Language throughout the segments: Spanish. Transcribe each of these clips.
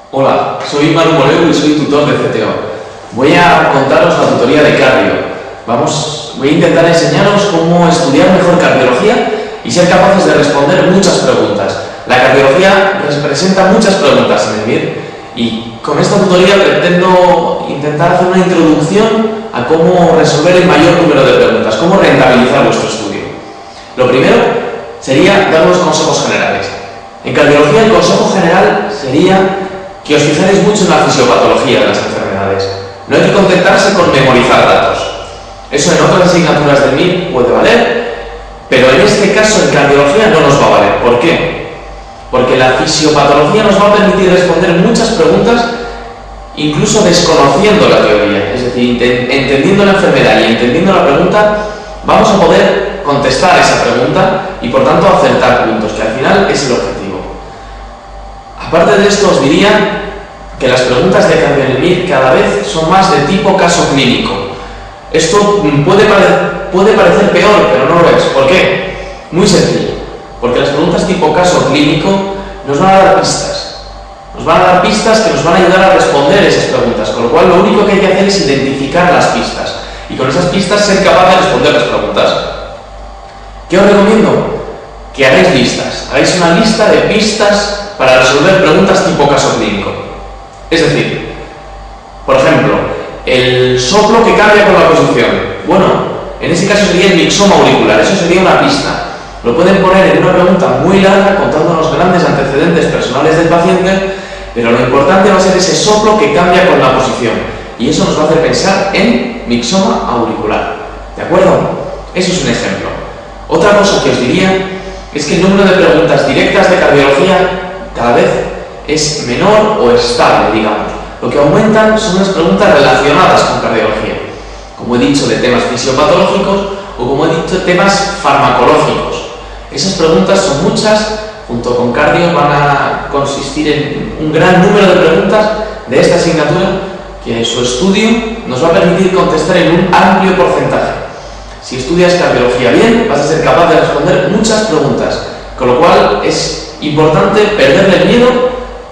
Hola, soy Manu Moreu y soy tutor de CTO. Voy a contaros la tutoría de cardio. Voy a intentar enseñaros cómo estudiar mejor cardiología y ser capaces de responder muchas preguntas. La cardiología representa muchas preguntas en el MIR y con esta tutoría pretendo intentar hacer una introducción a cómo resolver el mayor número de preguntas, cómo rentabilizar vuestro estudio. Lo primero sería dar unos consejos generales. En cardiología el consejo general sería que os fijaréis mucho en la fisiopatología de las enfermedades. No hay que contentarse con memorizar datos. Eso en otras asignaturas del MIR puede valer, pero en este caso en cardiología no nos va a valer. ¿Por qué? Porque la fisiopatología nos va a permitir responder muchas preguntas incluso desconociendo la teoría. Es decir, entendiendo la enfermedad y entendiendo la pregunta, vamos a poder contestar esa pregunta y por tanto acertar puntos, que al final es el objetivo. Aparte de esto, os diría que las preguntas de cardio en el MIR cada vez son más de tipo caso clínico. Esto puede parecer peor, pero no lo es. ¿Por qué? Muy sencillo. Porque las preguntas tipo caso clínico nos van a dar pistas. Nos van a dar pistas que nos van a ayudar a responder esas preguntas, con lo cual lo único que hay que hacer es identificar las pistas y con esas pistas ser capaz de responder las preguntas. ¿Qué os recomiendo? Que hagáis listas. Hagáis una lista de pistas para resolver preguntas tipo caso clínico. Es decir, por ejemplo, el soplo que cambia con la posición. Bueno, en ese caso sería el mixoma auricular, eso sería una pista. Lo pueden poner en una pregunta muy larga contándonos grandes antecedentes personales del paciente, pero lo importante va a ser ese soplo que cambia con la posición. Y eso nos va a hacer pensar en mixoma auricular. ¿De acuerdo? Eso es un ejemplo. Otra cosa que os diría es que el número de preguntas directas de cardiología cada vez es menor o estable, digamos. Lo que aumentan son las preguntas relacionadas con cardiología, como he dicho, de temas fisiopatológicos o como he dicho, temas farmacológicos. Esas preguntas son muchas, junto con cardio van a consistir en un gran número de preguntas de esta asignatura que su estudio nos va a permitir contestar en un amplio porcentaje. Si estudias cardiología bien, vas a ser capaz de responder muchas preguntas, con lo cual es importante perderle el miedo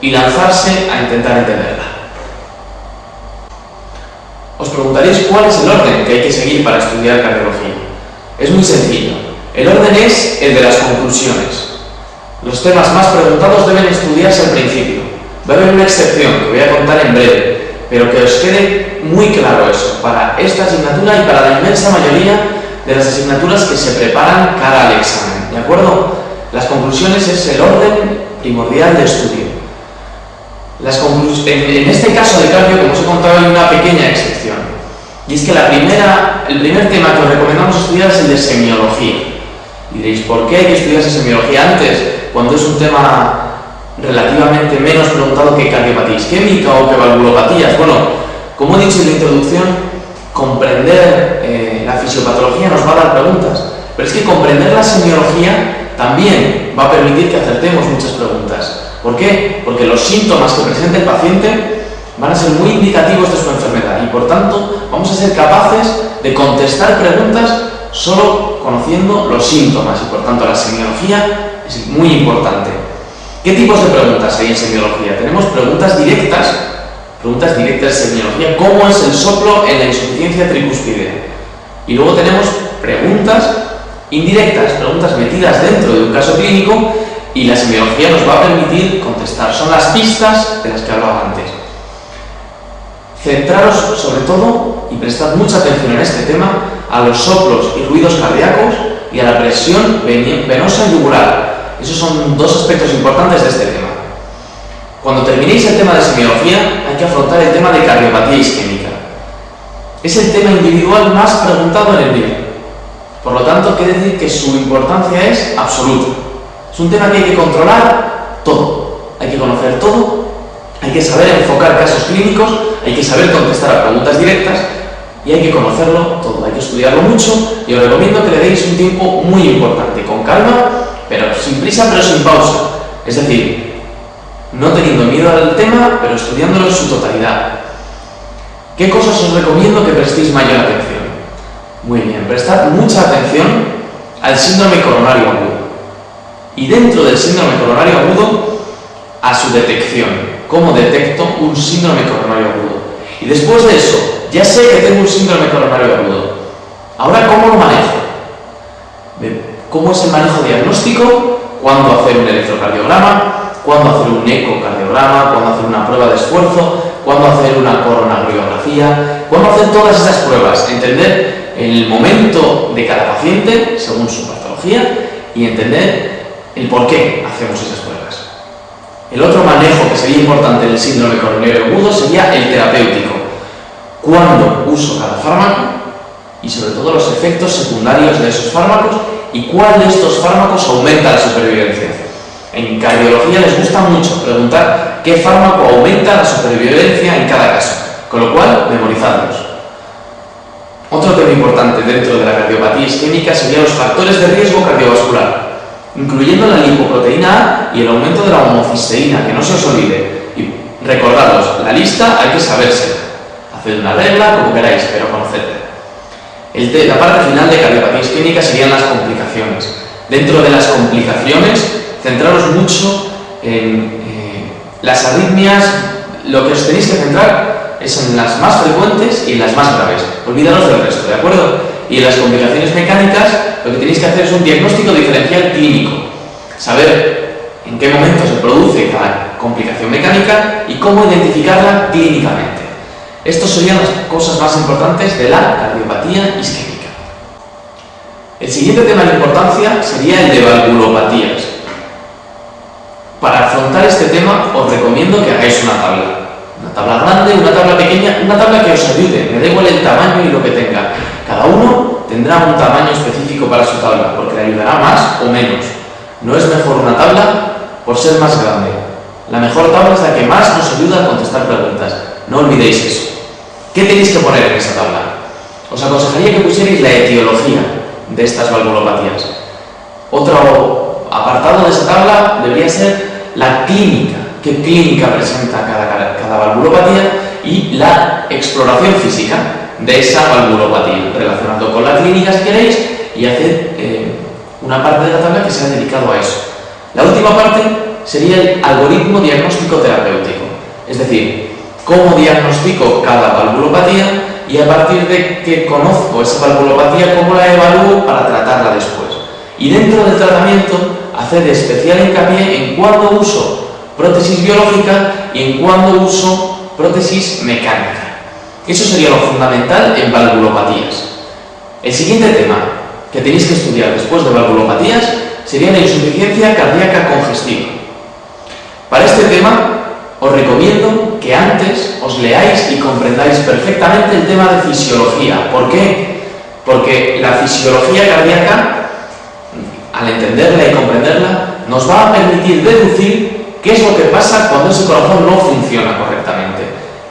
y lanzarse a intentar entenderla. Os preguntaréis cuál es el orden que hay que seguir para estudiar cardiología. Es muy sencillo. El orden es el de las conclusiones. Los temas más preguntados deben estudiarse al principio. Va a haber una excepción que voy a contar en breve, pero que os quede muy claro eso, para esta asignatura y para la inmensa mayoría de las asignaturas que se preparan cara al examen. ¿De acuerdo? Las conclusiones es el orden primordial de estudio. En este caso de cardio, como os he contado, hay una pequeña excepción. Y es que el primer tema que os recomendamos estudiar es el de semiología. Y diréis, ¿por qué hay que estudiarse semiología antes, cuando es un tema relativamente menos preguntado que cardiopatía isquémica o que valvulopatías? Bueno, como he dicho en la introducción, comprender la fisiopatología nos va a dar preguntas. Pero es que comprender la semiología también va a permitir que acertemos muchas preguntas. ¿Por qué? Porque los síntomas que presenta el paciente van a ser muy indicativos de su enfermedad y por tanto vamos a ser capaces de contestar preguntas solo conociendo los síntomas y por tanto la semiología es muy importante. ¿Qué tipos de preguntas hay en semiología? Tenemos preguntas directas de semiología, ¿cómo es el soplo en la insuficiencia tricúspide? Y luego tenemos preguntas indirectas, preguntas metidas dentro de un caso clínico y la semiología nos va a permitir contestar. Son las pistas de las que hablaba antes. Centraros sobre todo y prestad mucha atención en este tema a los soplos y ruidos cardíacos y a la presión venosa y yugular. Esos son dos aspectos importantes de este tema. Cuando terminéis el tema de semiología hay que afrontar el tema de cardiopatía isquémica. Es el tema individual más preguntado en el MIR. Por lo tanto, quiere decir que su importancia es absoluta. Es un tema que hay que controlar todo. Hay que conocer todo, hay que saber enfocar casos clínicos, hay que saber contestar a preguntas directas y hay que conocerlo todo. Hay que estudiarlo mucho y os recomiendo que le deis un tiempo muy importante, con calma, pero sin prisa, pero sin pausa. Es decir, no teniendo miedo al tema, pero estudiándolo en su totalidad. ¿Qué cosas os recomiendo que prestéis mayor atención? Muy bien, prestad mucha atención al síndrome coronario agudo. Y dentro del síndrome coronario agudo, a su detección. cómo detecto un síndrome coronario agudo. Y después de eso, ya sé que tengo un síndrome coronario agudo. Ahora, ¿cómo lo manejo? ¿Cómo es el manejo diagnóstico? ¿Cuándo hacer un electrocardiograma? ¿Cuándo hacer un ecocardiograma? ¿Cuándo hacer una prueba de esfuerzo? ¿Cuándo hacer una coronariografía? ¿Cuándo hacer todas esas pruebas? Entender el momento de cada paciente según su patología y entender el por qué hacemos esas pruebas. El otro manejo que sería importante en el síndrome coronario agudo sería el terapéutico. ¿Cuándo uso cada fármaco? Y sobre todo los efectos secundarios de esos fármacos y cuál de estos fármacos aumenta la supervivencia. En cardiología les gusta mucho preguntar qué fármaco aumenta la supervivencia en cada caso, con lo cual memorizadlos. Otro tema importante dentro de la cardiopatía isquémica serían los factores de riesgo cardiovascular, incluyendo la lipoproteína A y el aumento de la homocisteína, que no se os olvide. Y recordaros, la lista hay que sabérsela. Haced una regla, como queráis, pero conocedla. La parte final de cardiopatía isquémica serían las complicaciones. Dentro de las complicaciones, centraros mucho en las arritmias. Lo que os tenéis que centrar es en las más frecuentes y en las más graves. Olvidaros del resto, ¿de acuerdo? Y en las complicaciones mecánicas, lo que tenéis que hacer es un diagnóstico diferencial clínico. Saber en qué momento se produce cada complicación mecánica y cómo identificarla clínicamente. Estas serían las cosas más importantes de la cardiopatía isquémica. El siguiente tema de importancia sería el de valvulopatías. Para afrontar este tema os recomiendo que hagáis una tabla grande, una tabla pequeña, una tabla que os ayude, me da igual el tamaño y lo que tenga. Cada uno tendrá un tamaño específico para su tabla, porque le ayudará más o menos. No es mejor una tabla por ser más grande. La mejor tabla es la que más nos ayuda a contestar preguntas. No olvidéis eso. ¿Qué tenéis que poner en esa tabla? Os aconsejaría que pusierais la etiología de estas valvulopatías. Otro apartado de esa tabla debería ser la clínica. ¿Qué clínica presenta cada valvulopatía? Y la exploración física de esa valvulopatía, relacionado con la clínica si queréis, y hacer una parte de la tabla que sea dedicado a eso. La última parte sería el algoritmo diagnóstico terapéutico, es decir, cómo diagnostico cada valvulopatía y a partir de que conozco esa valvulopatía, cómo la evalúo para tratarla después. Y dentro del tratamiento, hacer especial hincapié en cuándo uso prótesis biológica y en cuándo uso prótesis mecánica. Eso sería lo fundamental en valvulopatías. El siguiente tema que tenéis que estudiar después de valvulopatías sería la insuficiencia cardíaca congestiva. Para este tema, os recomiendo que antes os leáis y comprendáis perfectamente el tema de fisiología. ¿Por qué? Porque la fisiología cardíaca, al entenderla y comprenderla, nos va a permitir deducir qué es lo que pasa cuando ese corazón no funciona correctamente.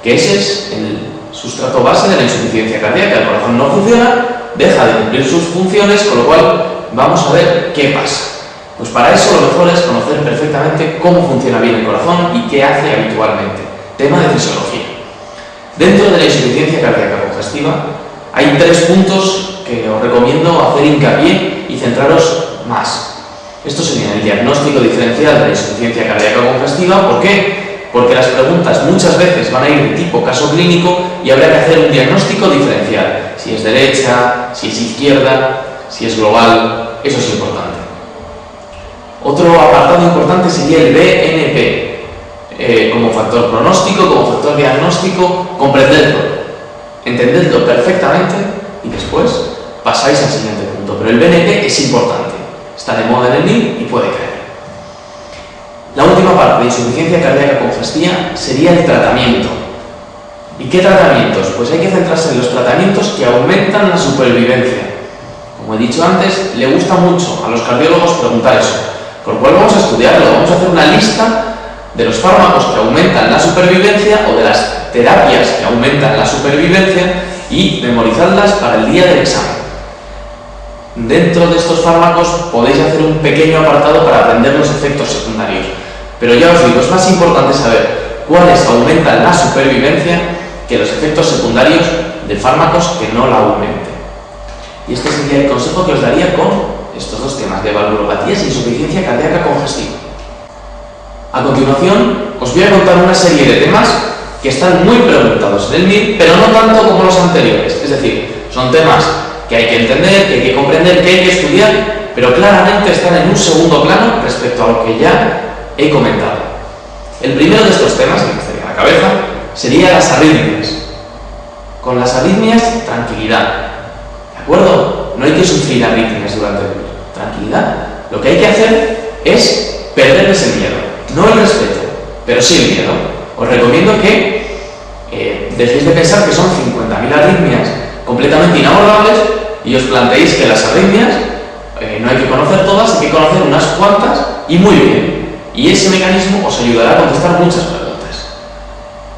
Que ese es el sustrato base de la insuficiencia cardíaca. El corazón no funciona, deja de cumplir sus funciones, con lo cual vamos a ver qué pasa. Pues para eso lo mejor es conocer perfectamente cómo funciona bien el corazón y qué hace habitualmente. Tema de fisiología. Dentro de la insuficiencia cardíaca congestiva hay 3 puntos que os recomiendo hacer hincapié y centraros más. Esto sería el diagnóstico diferencial de la insuficiencia cardíaca congestiva. ¿Por qué? Porque las preguntas muchas veces van a ir de tipo caso clínico y habrá que hacer un diagnóstico diferencial. Si es derecha, si es izquierda, si es global, eso es importante. Otro apartado importante sería el BNP, como factor pronóstico, como factor diagnóstico, comprenderlo, entendedlo perfectamente y después pasáis al siguiente punto. Pero el BNP es importante, está de moda en el NIL y puede caer. La última parte de insuficiencia cardíaca congestiva sería el tratamiento. ¿Y qué tratamientos? Pues hay que centrarse en los tratamientos que aumentan la supervivencia. Como he dicho antes, le gusta mucho a los cardiólogos preguntar eso. Por lo cual vamos a estudiarlo, vamos a hacer una lista de los fármacos que aumentan la supervivencia o de las terapias que aumentan la supervivencia y memorizarlas para el día del examen. Dentro de estos fármacos podéis hacer un pequeño apartado para aprender los efectos secundarios. Pero ya os digo, es más importante saber cuáles aumentan la supervivencia que los efectos secundarios de fármacos que no la aumenten. Y este sería el consejo que os daría con estos 2 temas de valvulopatías e insuficiencia cardíaca congestiva. A continuación, os voy a contar una serie de temas que están muy preguntados en el MIR, pero no tanto como los anteriores. Es decir, son temas que hay que entender, que hay que comprender, que hay que estudiar, pero claramente están en un segundo plano respecto a lo que ya he comentado. El primero de estos temas, que me estaría en la cabeza, sería las arritmias. Con las arritmias, tranquilidad. ¿De acuerdo? No hay que sufrir arritmias durante el MIR. Tranquilidad. Lo que hay que hacer es perderles el miedo. No el respeto, pero sí el miedo. Os recomiendo que dejéis de pensar que son 50.000 arritmias completamente inabordables y os planteéis que las arritmias no hay que conocer todas, hay que conocer unas cuantas y muy bien. Y ese mecanismo os ayudará a contestar muchas preguntas.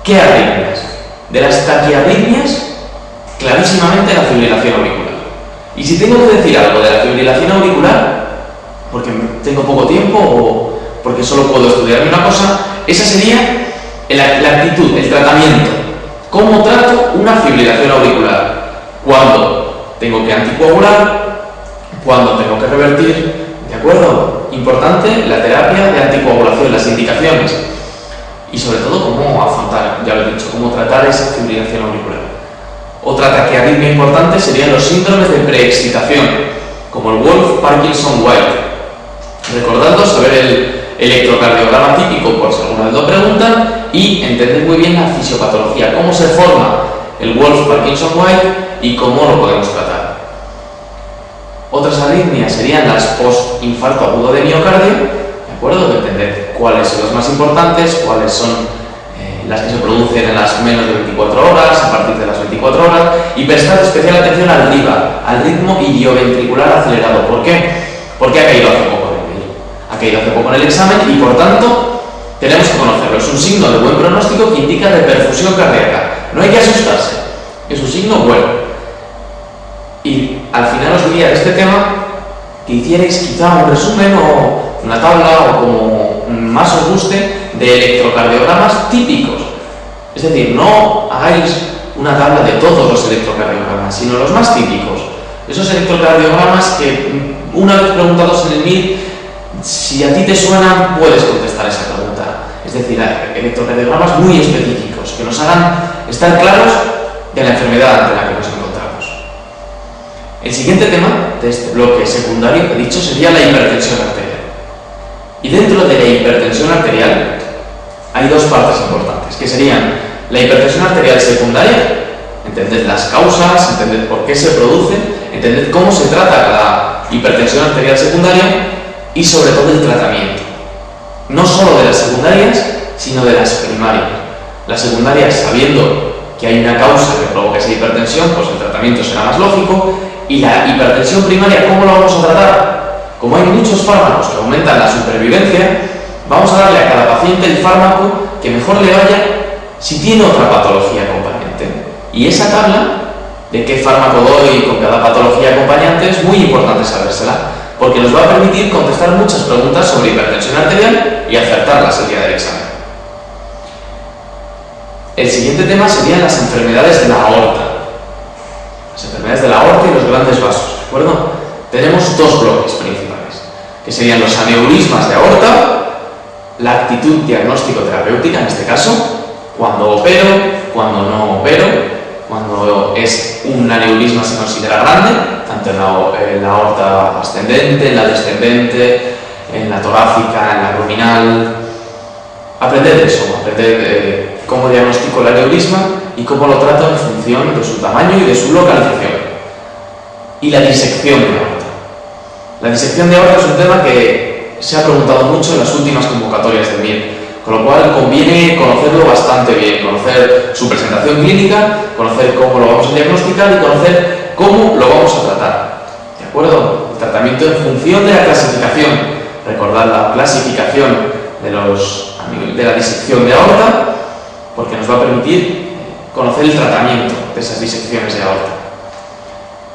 ¿Qué arritmias? De las taquiarritmias, clarísimamente la fibrilación auricular. Y si tengo que decir algo de la fibrilación auricular, porque tengo poco tiempo o porque solo puedo estudiarme una cosa, esa sería la actitud, el tratamiento. ¿Cómo trato una fibrilación auricular? Cuando tengo que anticoagular, cuando tengo que revertir, ¿de acuerdo? Importante la terapia de anticoagulación, las indicaciones y sobre todo cómo afrontar, ya lo he dicho, cómo tratar esa fibrilación auricular. Otra taquiarritmia importante serían los síndromes de preexcitación, como el Wolff-Parkinson-White. Recordando saber el electrocardiograma típico, por si alguna vez lo preguntan, y entender muy bien la fisiopatología, cómo se forma el Wolff-Parkinson-White y cómo lo podemos tratar. Otras arritmias serían las post-infarto agudo de miocardio, ¿de acuerdo? Depende cuáles son las más importantes, cuáles son las que se producen en las menos de 24 horas, a partir de las 24 horas, y prestar especial atención al RIVA, al ritmo ilioventricular acelerado. ¿Por qué? Porque ha caído hace poco en el MIR. Ha caído hace poco en el examen y por tanto tenemos que conocerlo. Es un signo de buen pronóstico que indica reperfusión cardíaca. No hay que asustarse, es un signo bueno. Y al final os diría de este tema que hicierais quizá un resumen o una tabla o como más os guste de electrocardiogramas típicos. Es decir, no hagáis una tabla de todos los electrocardiogramas, sino los más típicos. Esos electrocardiogramas que una vez preguntados en el MIR, si a ti te suenan, puedes contestar esa pregunta. Es decir, electrocardiogramas muy específicos que nos hagan estar claros de la enfermedad ante la que nos encontramos. El siguiente tema de este bloque secundario que he dicho sería la hipertensión arterial. Y dentro de la hipertensión arterial hay dos partes importantes, que serían la hipertensión arterial secundaria, entender las causas, entender por qué se produce, entender cómo se trata la hipertensión arterial secundaria y sobre todo el tratamiento. No solo de las secundarias, sino de las primarias. Las secundarias, sabiendo que hay una causa que provoca esa hipertensión, pues el tratamiento será más lógico. Y la hipertensión primaria, ¿cómo la vamos a tratar? Como hay muchos fármacos que aumentan la supervivencia, vamos a darle a cada paciente el fármaco que mejor le vaya si tiene otra patología acompañante. Y esa tabla de qué fármaco doy con cada patología acompañante es muy importante sabérsela, porque nos va a permitir contestar muchas preguntas sobre hipertensión arterial y acertarlas el día del examen. El siguiente tema serían las enfermedades de la aorta. Las enfermedades de la aorta y los grandes vasos, ¿de acuerdo? Tenemos dos bloques principales, que serían los aneurismas de aorta, la actitud diagnóstico-terapéutica en este caso, cuando opero, cuando no opero, cuando es un aneurisma se considera grande, tanto en la aorta ascendente, en la descendente, en la torácica, en la abdominal. Aprender eso, aprender cómo diagnostico el aneurisma y cómo lo trato en función de su tamaño y de su localización. Y la disección de aorta. La disección de aorta es un tema que se ha preguntado mucho en las últimas convocatorias del MIR, con lo cual conviene conocerlo bastante bien, conocer su presentación clínica, conocer cómo lo vamos a diagnosticar y conocer cómo lo vamos a tratar. ¿De acuerdo? El tratamiento en función de la clasificación. Recordad la clasificación de la disección de aorta, porque nos va a permitir conocer el tratamiento de esas disecciones de aorta.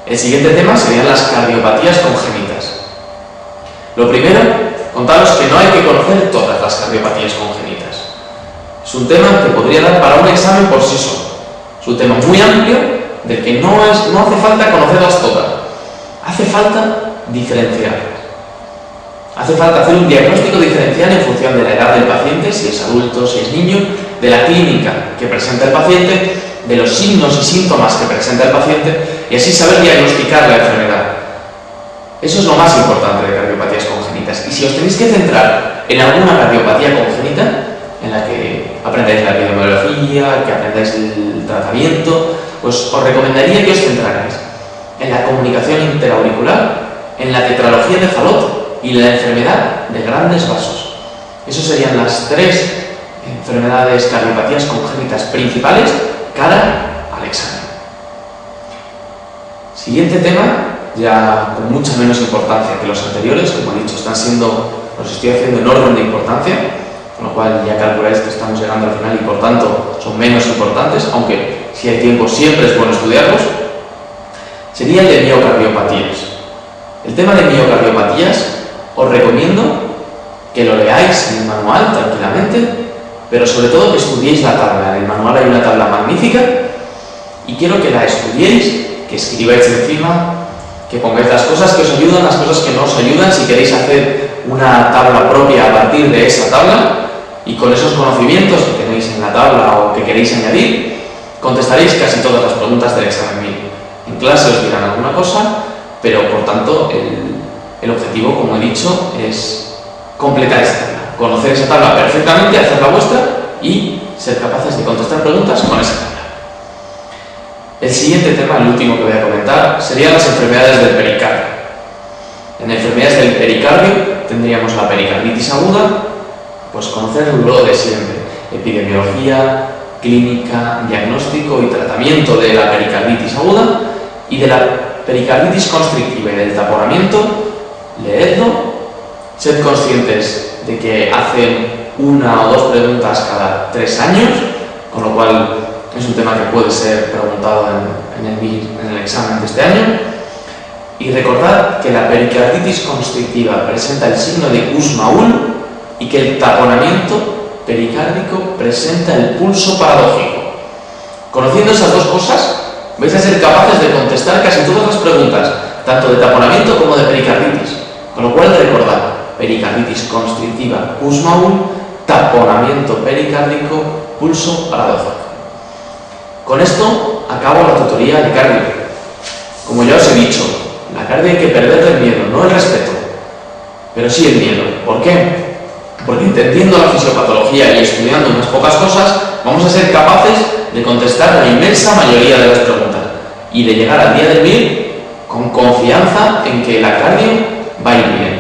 El siguiente tema serían las cardiopatías congénitas. Lo primero, contaros que no hay que conocer todas las cardiopatías congénitas. Es un tema que podría dar para un examen por sí solo. Es un tema muy amplio del que no hace falta conocerlas todas. Hace falta diferenciarlas. Hace falta hacer un diagnóstico diferencial en función de la edad del paciente, si es adulto, si es niño, de la clínica que presenta el paciente, de los signos y síntomas que presenta el paciente, y así saber diagnosticar la enfermedad. Eso es lo más importante de cardiopatías congénitas. Y si os tenéis que centrar en alguna cardiopatía congénita, en la que aprendáis la epidemiología, que aprendáis el tratamiento, pues os recomendaría que os centrarais en la comunicación interauricular, en la tetralogía de Fallot y la enfermedad de grandes vasos. Esas serían las tres enfermedades cardiopatías congénitas principales cara al examen. Siguiente tema, ya con mucha menos importancia que los anteriores, como he dicho, los estoy haciendo en orden de importancia, con lo cual ya calculáis que estamos llegando al final y por tanto son menos importantes, aunque si hay tiempo siempre es bueno estudiarlos. Sería el de miocardiopatías. El tema de miocardiopatías os recomiendo que lo leáis en el manual tranquilamente, pero sobre todo que estudiéis la tabla. En el manual hay una tabla magnífica y quiero que la estudiéis, que escribáis encima, que pongáis las cosas que os ayudan, las cosas que no os ayudan, si queréis hacer una tabla propia a partir de esa tabla, y con esos conocimientos que tenéis en la tabla o que queréis añadir, contestaréis casi todas las preguntas del examen MIR. En clase os dirán alguna cosa, pero por tanto el objetivo, como he dicho, es completar esa tabla, conocer esa tabla perfectamente, hacerla vuestra y ser capaces de contestar preguntas con esa tabla. El siguiente tema, el último que voy a comentar, serían las enfermedades del pericardio. En enfermedades del pericardio tendríamos la pericarditis aguda, pues conocer lo de siempre: epidemiología, clínica, diagnóstico y tratamiento de la pericarditis aguda, y de la pericarditis constrictiva y del taponamiento, leedlo, sed conscientes de que hacen una o dos preguntas cada 3 años, con lo cual es un tema que puede ser preguntado en el MIR, en el examen de este año. Y recordad que la pericarditis constrictiva presenta el signo de Kussmaul y que el taponamiento pericárdico presenta el pulso paradójico. Conociendo esas dos cosas, vais a ser capaces de contestar casi todas las preguntas, tanto de taponamiento como de pericarditis. Con lo cual recordad: pericarditis constrictiva, Kussmaul, taponamiento pericárdico, pulso paradójico. Con esto acabo la tutoría de cardio. Como ya os he dicho, la cardio hay que perderle el miedo, no el respeto, pero sí el miedo. ¿Por qué? Porque entendiendo la fisiopatología y estudiando unas pocas cosas, vamos a ser capaces de contestar la inmensa mayoría de las preguntas y de llegar al día del MIR con confianza en que la cardio va a ir bien.